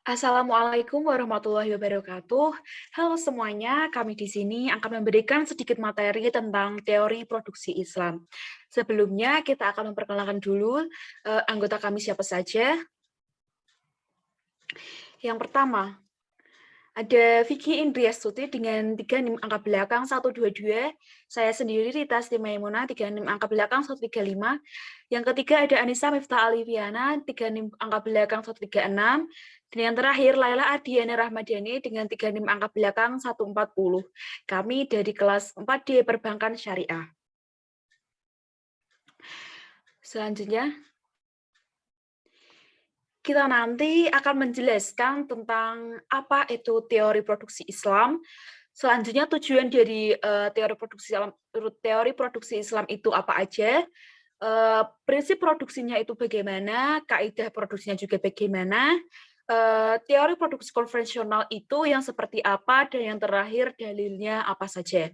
Assalamualaikum warahmatullahi wabarakatuh. Halo semuanya, kami di sini akan memberikan sedikit materi tentang teori produksi Islam. Sebelumnya kita akan memperkenalkan dulu anggota kami siapa saja. Yang pertama, ada Vicky Indriastuti dengan 3 NIM angka belakang 122. Saya sendiri Rita Siti Maimunah 3 NIM angka belakang 135. Yang ketiga ada Anissa Miftah Aliviana 3 NIM angka belakang 136. Dan yang terakhir Laila Adiana Rahmadani dengan 3 NIM angka belakang 140. Kami dari kelas 4D Perbankan Syariah. Selanjutnya, kita nanti akan menjelaskan tentang apa itu teori produksi Islam. Selanjutnya tujuan dari teori produksi Islam itu apa aja, prinsip produksinya itu bagaimana, kaidah produksinya juga bagaimana, teori produksi konvensional itu yang seperti apa, dan yang terakhir dalilnya apa saja.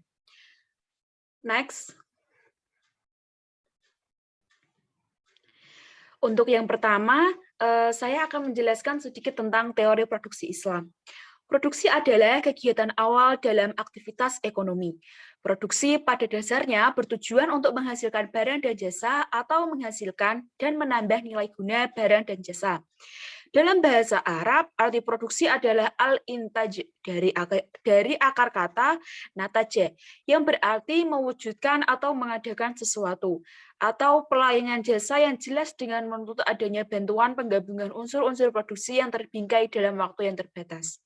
Next. Untuk yang pertama, saya akan menjelaskan sedikit tentang teori produksi Islam. Produksi adalah kegiatan awal dalam aktivitas ekonomi. Produksi pada dasarnya bertujuan untuk menghasilkan barang dan jasa atau menghasilkan dan menambah nilai guna barang dan jasa. Dalam bahasa Arab, arti produksi adalah al-intaj dari akar kata nataja, yang berarti mewujudkan atau mengadakan sesuatu, atau pelayanan jasa yang jelas dengan menuntut adanya bantuan penggabungan unsur-unsur produksi yang terbingkai dalam waktu yang terbatas.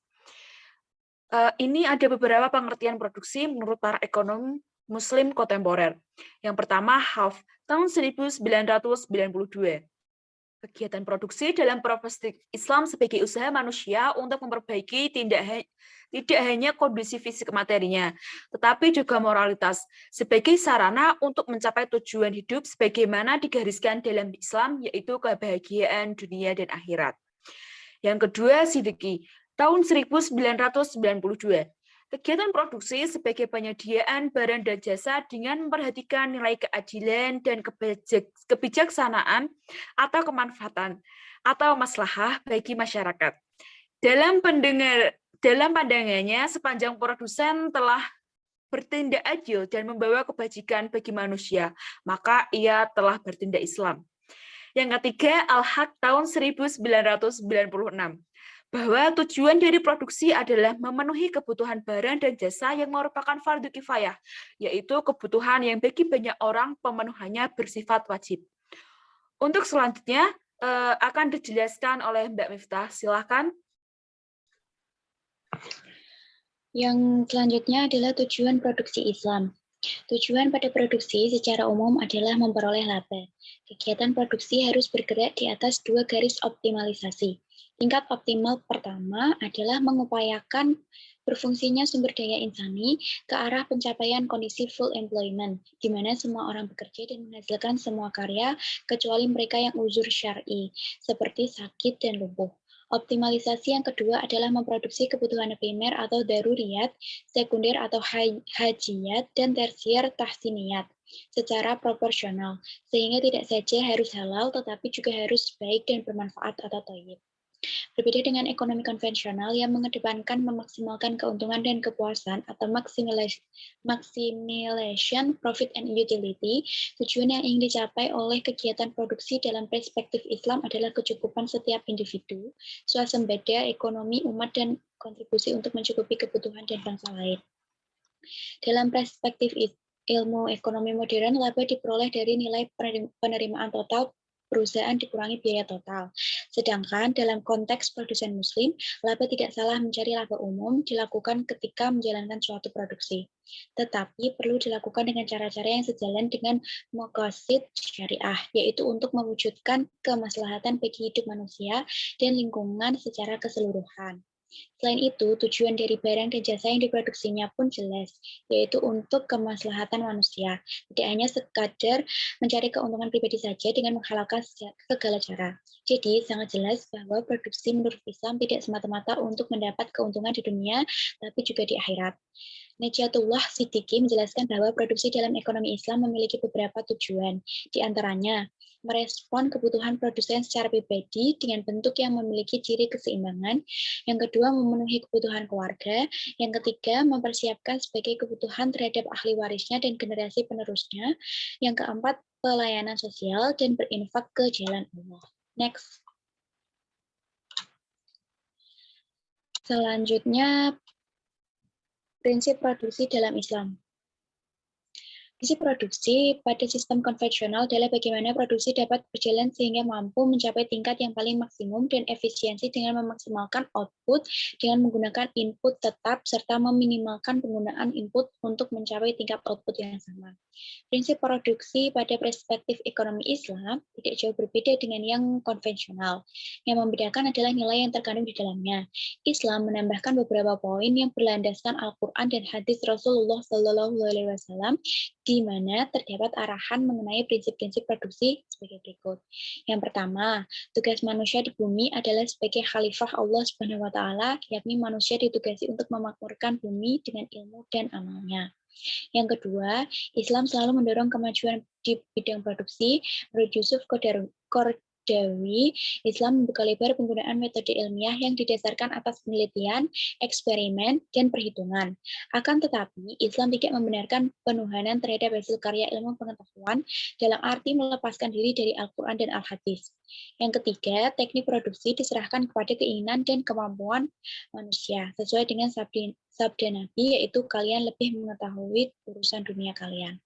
Ini ada beberapa pengertian produksi menurut para ekonom Muslim kontemporer. Yang pertama, Hafs, tahun 1992. Kegiatan produksi dalam perspektif Islam sebagai usaha manusia untuk memperbaiki tidak hanya kondisi fisik materinya, tetapi juga moralitas, sebagai sarana untuk mencapai tujuan hidup sebagaimana digariskan dalam Islam, yaitu kebahagiaan dunia dan akhirat. Yang kedua, Siddiqi, tahun 1992. Kegiatan produksi sebagai penyediaan barang dan jasa dengan memperhatikan nilai keadilan dan kebijaksanaan atau kemanfaatan atau maslahah bagi masyarakat. Dalam pandangannya, sepanjang produsen telah bertindak adil dan membawa kebajikan bagi manusia, maka ia telah bertindak Islam. Yang ketiga, Al-Haq tahun 1996. Bahwa tujuan dari produksi adalah memenuhi kebutuhan barang dan jasa yang merupakan fardu kifayah, yaitu kebutuhan yang bagi banyak orang pemenuhannya bersifat wajib. Untuk selanjutnya akan dijelaskan oleh Mbak Miftah, silakan. Yang selanjutnya adalah tujuan produksi Islam. Tujuan pada produksi secara umum adalah memperoleh laba. Kegiatan produksi harus bergerak di atas 2 garis optimalisasi. Tingkat optimal pertama adalah mengupayakan berfungsinya sumber daya insani ke arah pencapaian kondisi full employment, di mana semua orang bekerja dan menghasilkan semua karya, kecuali mereka yang uzur syar'i, seperti sakit dan lumpuh. Optimalisasi yang kedua adalah memproduksi kebutuhan primer atau daruriyat, sekunder atau hajiyat, dan tersier tahsiniyat secara proporsional, sehingga tidak saja harus halal, tetapi juga harus baik dan bermanfaat atau thayyib. Berbeda dengan ekonomi konvensional yang mengedepankan memaksimalkan keuntungan dan kepuasan atau maximization profit and utility, tujuan yang ingin dicapai oleh kegiatan produksi dalam perspektif Islam adalah kecukupan setiap individu, swasembada ekonomi umat, dan kontribusi untuk mencukupi kebutuhan dan bangsa lain. Dalam perspektif ilmu ekonomi modern, laba diperoleh dari nilai penerimaan total perusahaan dikurangi biaya total. Sedangkan dalam konteks produsen muslim, laba tidak salah mencari laba umum dilakukan ketika menjalankan suatu produksi. Tetapi perlu dilakukan dengan cara-cara yang sejalan dengan maqasid syariah, yaitu untuk mewujudkan kemaslahatan bagi hidup manusia dan lingkungan secara keseluruhan. Selain itu, tujuan dari barang dan jasa yang diproduksinya pun jelas, yaitu untuk kemaslahatan manusia. Tidak hanya sekadar mencari keuntungan pribadi saja dengan menghalalkan segala cara. Jadi, sangat jelas bahwa produksi menurut Islam tidak semata-mata untuk mendapat keuntungan di dunia, tapi juga di akhirat. Najatullah Siddiqi menjelaskan bahwa produksi dalam ekonomi Islam memiliki beberapa tujuan, di antaranya merespon kebutuhan produsen secara pribadi dengan bentuk yang memiliki ciri keseimbangan, yang kedua memenuhi kebutuhan keluarga, yang ketiga mempersiapkan sebagai kebutuhan terhadap ahli warisnya dan generasi penerusnya, yang keempat pelayanan sosial dan berinfak ke jalan Allah. Next. Selanjutnya, prinsip produksi dalam Islam. Prinsip produksi pada sistem konvensional adalah bagaimana produksi dapat berjalan sehingga mampu mencapai tingkat yang paling maksimum dan efisiensi dengan memaksimalkan output dengan menggunakan input tetap serta meminimalkan penggunaan input untuk mencapai tingkat output yang sama. Prinsip produksi pada perspektif ekonomi Islam tidak jauh berbeda dengan yang konvensional. Yang membedakan adalah nilai yang terkandung di dalamnya. Islam menambahkan beberapa poin yang berlandaskan Al-Quran dan hadis Rasulullah SAW, di mana terdapat arahan mengenai prinsip-prinsip produksi sebagai berikut. Yang pertama, tugas manusia di bumi adalah sebagai khalifah Allah Subhanahu wa taala, yakni manusia ditugasi untuk memakmurkan bumi dengan ilmu dan amalnya. Yang kedua, Islam selalu mendorong kemajuan di bidang produksi. Menurut Yusuf Qaradawi, Islam membuka lebar penggunaan metode ilmiah yang didasarkan atas penelitian, eksperimen, dan perhitungan. Akan tetapi, Islam tidak membenarkan penuhanan terhadap hasil karya ilmu pengetahuan dalam arti melepaskan diri dari Al-Quran dan Al-Hadis. Yang ketiga, teknik produksi diserahkan kepada keinginan dan kemampuan manusia, sesuai dengan sabda Nabi, yaitu kalian lebih mengetahui urusan dunia kalian.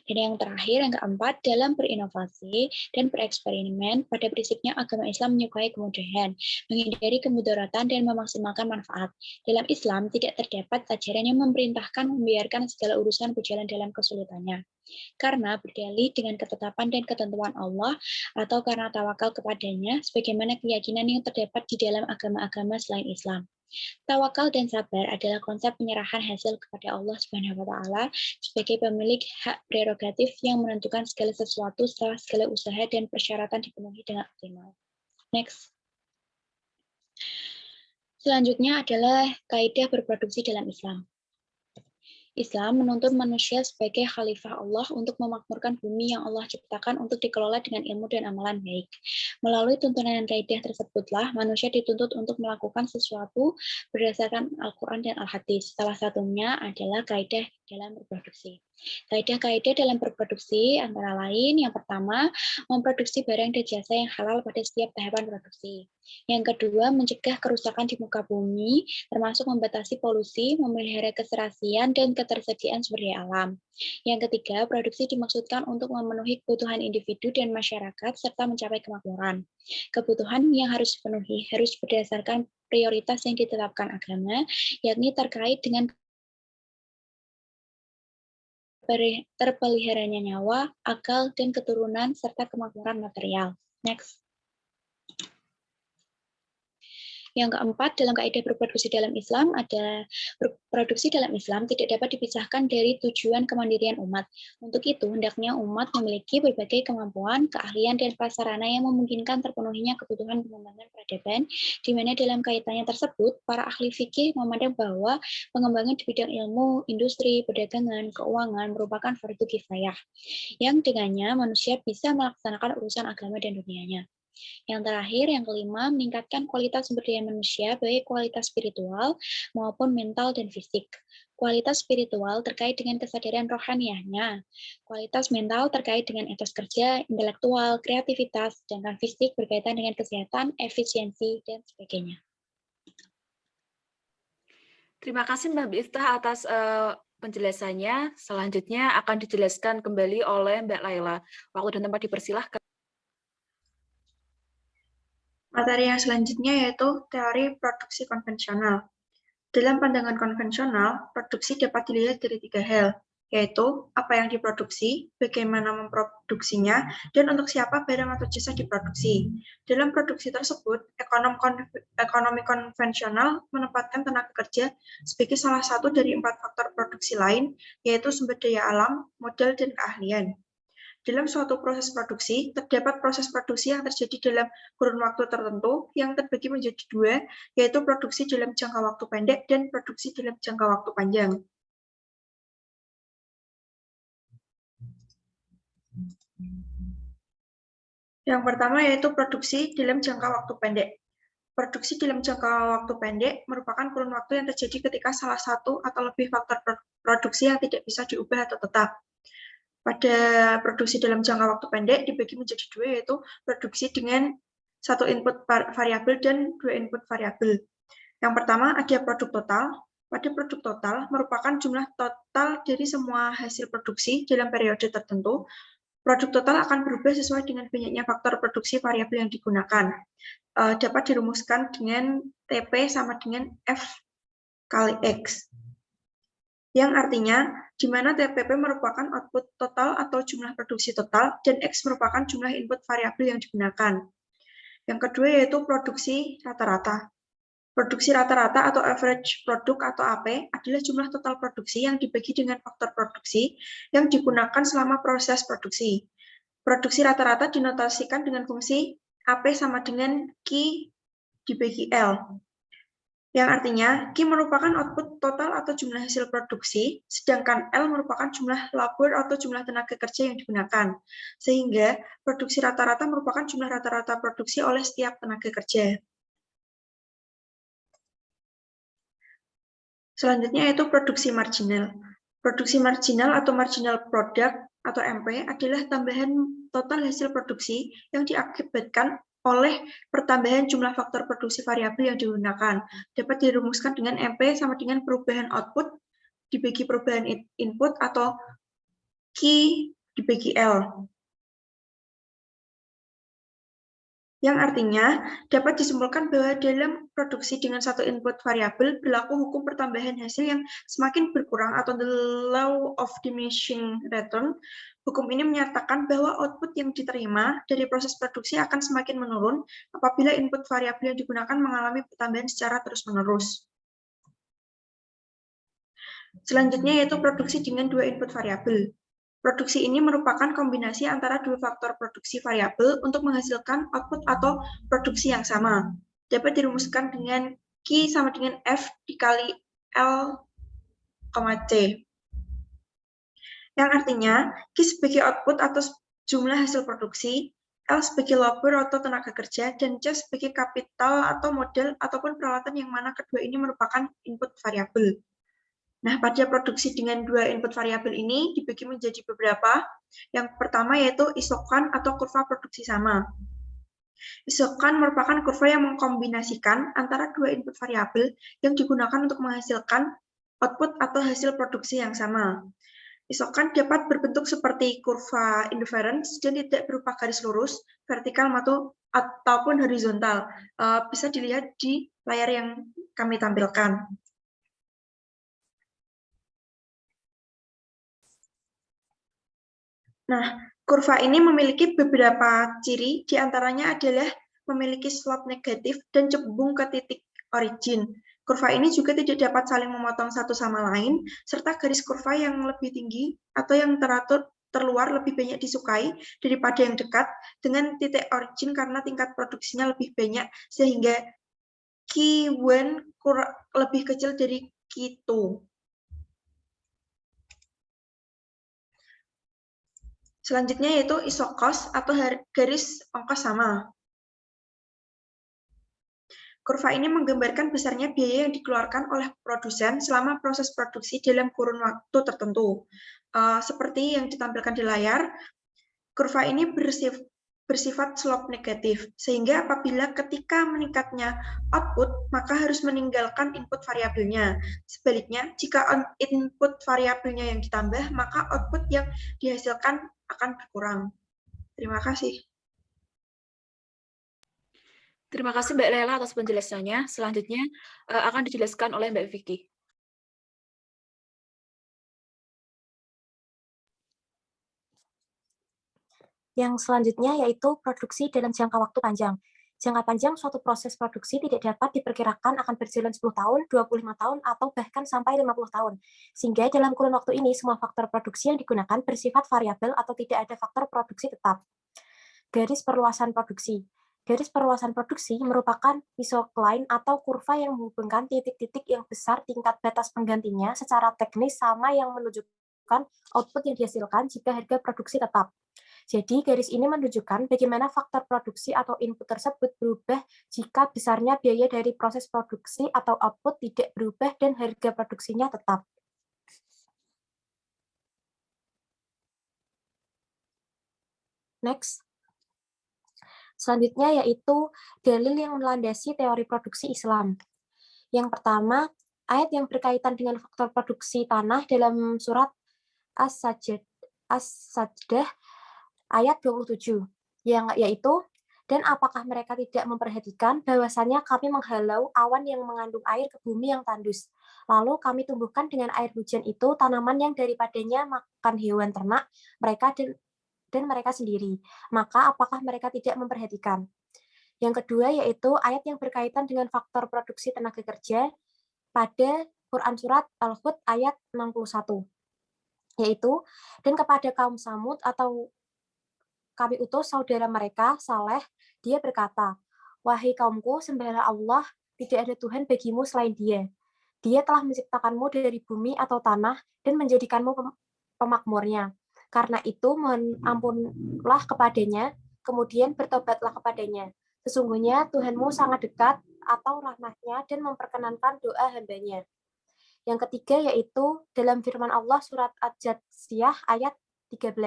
Dan yang terakhir, yang keempat, dalam berinovasi dan bereksperimen, pada prinsipnya agama Islam menyukai kemudahan, menghindari kemudaratan dan memaksimalkan manfaat. Dalam Islam tidak terdapat ajaran yang memerintahkan membiarkan segala urusan berjalan dalam kesulitannya. Karena berdalih dengan ketetapan dan ketentuan Allah atau karena tawakal kepadanya, sebagaimana keyakinan yang terdapat di dalam agama-agama selain Islam. Tawakal dan sabar adalah konsep penyerahan hasil kepada Allah Subhanahu wa taala sebagai pemilik hak prerogatif yang menentukan segala sesuatu setelah segala usaha dan persyaratan dipenuhi dengan optimal. Next. Selanjutnya adalah kaidah berproduksi dalam Islam. Islam menuntut manusia sebagai khalifah Allah untuk memakmurkan bumi yang Allah ciptakan untuk dikelola dengan ilmu dan amalan baik. Melalui tuntunan kaidah tersebutlah manusia dituntut untuk melakukan sesuatu berdasarkan Al-Quran dan Al-Hadis. Salah satunya adalah kaidah dalam berproduksi. Kaidah-kaidah dalam berproduksi antara lain, yang pertama, memproduksi barang dan jasa yang halal pada setiap tahapan produksi. Yang kedua, mencegah kerusakan di muka bumi, termasuk membatasi polusi, memelihara keserasian, dan ketersediaan sumber daya alam. Yang ketiga, produksi dimaksudkan untuk memenuhi kebutuhan individu dan masyarakat, serta mencapai kemakmuran. Kebutuhan yang harus dipenuhi harus berdasarkan prioritas yang ditetapkan agama, yakni terkait dengan terpeliharanya nyawa, akal, dan keturunan, serta kemakmuran material. Next. Yang keempat, dalam kaidah berproduksi dalam Islam, ada berproduksi dalam Islam tidak dapat dipisahkan dari tujuan kemandirian umat. Untuk itu, hendaknya umat memiliki berbagai kemampuan, keahlian, dan prasarana yang memungkinkan terpenuhinya kebutuhan pengembangan peradaban, di mana dalam kaitannya tersebut, para ahli fikih memandang bahwa pengembangan di bidang ilmu, industri, perdagangan, keuangan merupakan fardu kifayah, yang dengannya manusia bisa melaksanakan urusan agama dan dunianya. Yang terakhir, yang kelima, meningkatkan kualitas sumber daya manusia, baik kualitas spiritual maupun mental dan fisik. Kualitas spiritual terkait dengan kesadaran rohaniahnya. Kualitas mental terkait dengan etos kerja, intelektual, kreativitas, sedangkan fisik berkaitan dengan kesehatan, efisiensi, dan sebagainya. Terima kasih Mbak Miftah atas penjelasannya. Selanjutnya akan dijelaskan kembali oleh Mbak Laila. Waktu dan tempat dipersilahkan. Materi yang selanjutnya yaitu teori produksi konvensional. Dalam pandangan konvensional, produksi dapat dilihat dari tiga hal, yaitu apa yang diproduksi, bagaimana memproduksinya, dan untuk siapa barang atau jasa diproduksi. Dalam produksi tersebut, ekonomi konvensional menempatkan tenaga kerja sebagai salah satu dari 4 faktor produksi lain, yaitu sumber daya alam, modal, dan keahlian. Dalam suatu proses produksi, terdapat proses produksi yang terjadi dalam kurun waktu tertentu yang terbagi menjadi 2, yaitu produksi dalam jangka waktu pendek dan produksi dalam jangka waktu panjang. Yang pertama yaitu produksi dalam jangka waktu pendek. Produksi dalam jangka waktu pendek merupakan kurun waktu yang terjadi ketika salah satu atau lebih faktor produksi yang tidak bisa diubah atau tetap. Pada produksi dalam jangka waktu pendek dibagi menjadi 2, yaitu produksi dengan 1 input variabel dan 2 input variabel. Yang pertama ada produk total. Pada produk total merupakan jumlah total dari semua hasil produksi dalam periode tertentu. Produk total akan berubah sesuai dengan banyaknya faktor produksi variabel yang digunakan. Dapat dirumuskan dengan TP sama dengan F kali X. Yang artinya, di mana TPP merupakan output total atau jumlah produksi total, dan X merupakan jumlah input variabel yang digunakan. Yang kedua yaitu produksi rata-rata. Produksi rata-rata atau average produk atau AP adalah jumlah total produksi yang dibagi dengan faktor produksi yang digunakan selama proses produksi. Produksi rata-rata dinotasikan dengan fungsi AP sama dengan Q dibagi L. Yang artinya, Q merupakan output total atau jumlah hasil produksi, sedangkan L merupakan jumlah labor atau jumlah tenaga kerja yang digunakan. Sehingga, produksi rata-rata merupakan jumlah rata-rata produksi oleh setiap tenaga kerja. Selanjutnya yaitu produksi marginal. Produksi marginal atau marginal product atau MP adalah tambahan total hasil produksi yang diakibatkan oleh pertambahan jumlah faktor produksi variabel yang digunakan. Dapat dirumuskan dengan MP sama dengan perubahan output dibagi perubahan input atau Q dibagi L. Yang artinya dapat disimpulkan bahwa dalam produksi dengan 1 input variabel berlaku hukum pertambahan hasil yang semakin berkurang atau the law of diminishing return. Hukum ini menyatakan bahwa output yang diterima dari proses produksi akan semakin menurun apabila input variabel yang digunakan mengalami pertambahan secara terus-menerus. Selanjutnya yaitu produksi dengan 2 input variabel. Produksi ini merupakan kombinasi antara 2 faktor produksi variabel untuk menghasilkan output atau produksi yang sama. Dapat dirumuskan dengan Q sama dengan F dikali L, C. Yang artinya, Q sebagai output atau jumlah hasil produksi, L sebagai labor atau tenaga kerja, dan C sebagai kapital atau modal ataupun peralatan yang mana kedua ini merupakan input variabel. Nah, pada produksi dengan 2 input variabel ini dibagi menjadi beberapa. Yang pertama yaitu isokan atau kurva produksi sama. Isokan merupakan kurva yang mengkombinasikan antara 2 input variabel yang digunakan untuk menghasilkan output atau hasil produksi yang sama. Isokan dapat berbentuk seperti kurva inference dan tidak berupa garis lurus, vertikal ataupun horizontal. Bisa dilihat di layar yang kami tampilkan. Nah, kurva ini memiliki beberapa ciri, diantaranya adalah memiliki slope negatif dan cembung ke titik origin. Kurva ini juga tidak dapat saling memotong satu sama lain, serta garis kurva yang lebih tinggi atau yang teratur terluar lebih banyak disukai daripada yang dekat dengan titik origin karena tingkat produksinya lebih banyak, sehingga Q1 lebih kecil dari Q2. Selanjutnya yaitu isokos atau garis ongkos sama. Kurva ini menggambarkan besarnya biaya yang dikeluarkan oleh produsen selama proses produksi dalam kurun waktu tertentu. Seperti yang ditampilkan di layar, kurva ini bersifat slope negatif, sehingga apabila ketika meningkatnya output, maka harus meninggalkan input variabelnya. Sebaliknya, jika input variabelnya yang ditambah, maka output yang dihasilkan akan berkurang. Terima kasih. Terima kasih Mbak Lela atas penjelasannya. Selanjutnya akan dijelaskan oleh Mbak Vicky. Yang selanjutnya yaitu produksi dalam jangka waktu panjang. Jangka panjang suatu proses produksi tidak dapat diperkirakan akan berjalan 10 tahun, 25 tahun, atau bahkan sampai 50 tahun. Sehingga dalam kurun waktu ini, semua faktor produksi yang digunakan bersifat variabel atau tidak ada faktor produksi tetap. Garis perluasan produksi. Garis perluasan produksi merupakan isokline atau kurva yang menghubungkan titik-titik yang besar tingkat batas penggantinya secara teknis sama yang menunjukkan output yang dihasilkan jika harga produksi tetap. Jadi, garis ini menunjukkan bagaimana faktor produksi atau input tersebut berubah jika besarnya biaya dari proses produksi atau output tidak berubah dan harga produksinya tetap. Next. Selanjutnya yaitu dalil yang melandasi teori produksi Islam. Yang pertama, ayat yang berkaitan dengan faktor produksi tanah dalam surat As-Sajdah ayat 27, yang yaitu, dan apakah mereka tidak memperhatikan bahwasannya kami menghalau awan yang mengandung air ke bumi yang tandus. Lalu kami tumbuhkan dengan air hujan itu tanaman yang daripadanya makan hewan ternak mereka dan mereka sendiri. Maka apakah mereka tidak memperhatikan? Yang kedua yaitu ayat yang berkaitan dengan faktor produksi tenaga kerja pada Quran Surat Al-Hud ayat 61. Yaitu, dan kepada kaum Samud atau kami utus saudara mereka, Saleh, dia berkata, wahai kaumku, sembahlah Allah, tidak ada Tuhan bagimu selain dia. Dia telah menciptakanmu dari bumi atau tanah dan menjadikanmu pemakmurnya. Karena itu, mohon ampunlah kepadanya, kemudian bertobatlah kepadanya. Sesungguhnya Tuhanmu sangat dekat atau rahmatnya dan memperkenankan doa hambanya. Yang ketiga yaitu dalam firman Allah surat Ad-Jatsiyah ayat 13.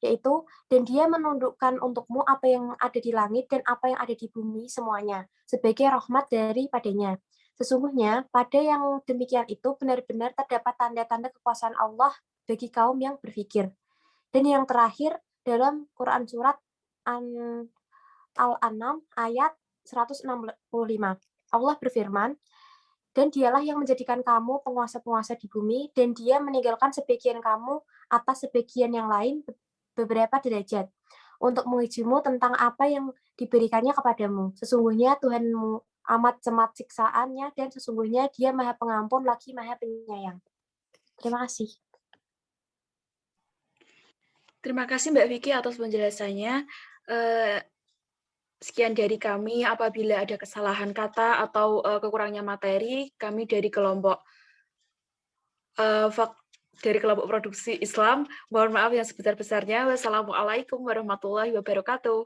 Yaitu, dan dia menundukkan untukmu apa yang ada di langit dan apa yang ada di bumi semuanya, sebagai rahmat daripadanya. Sesungguhnya, pada yang demikian itu benar-benar terdapat tanda-tanda kekuasaan Allah bagi kaum yang berpikir. Dan yang terakhir, dalam Quran Surat Al-An'am ayat 165. Allah berfirman, dan dialah yang menjadikan kamu penguasa-penguasa di bumi, dan dia meninggalkan sebagian kamu atas sebagian yang lain beberapa derajat, untuk mengujimu tentang apa yang diberikannya kepadamu. Sesungguhnya Tuhanmu amat cemat siksaannya, dan sesungguhnya dia maha pengampun lagi maha penyayang. Terima kasih. Terima kasih Mbak Vicky atas penjelasannya. Sekian dari kami. Apabila ada kesalahan kata atau kekurangannya materi, kami dari kelompok produksi Islam, mohon maaf yang sebesar-besarnya. Wassalamualaikum warahmatullahi wabarakatuh.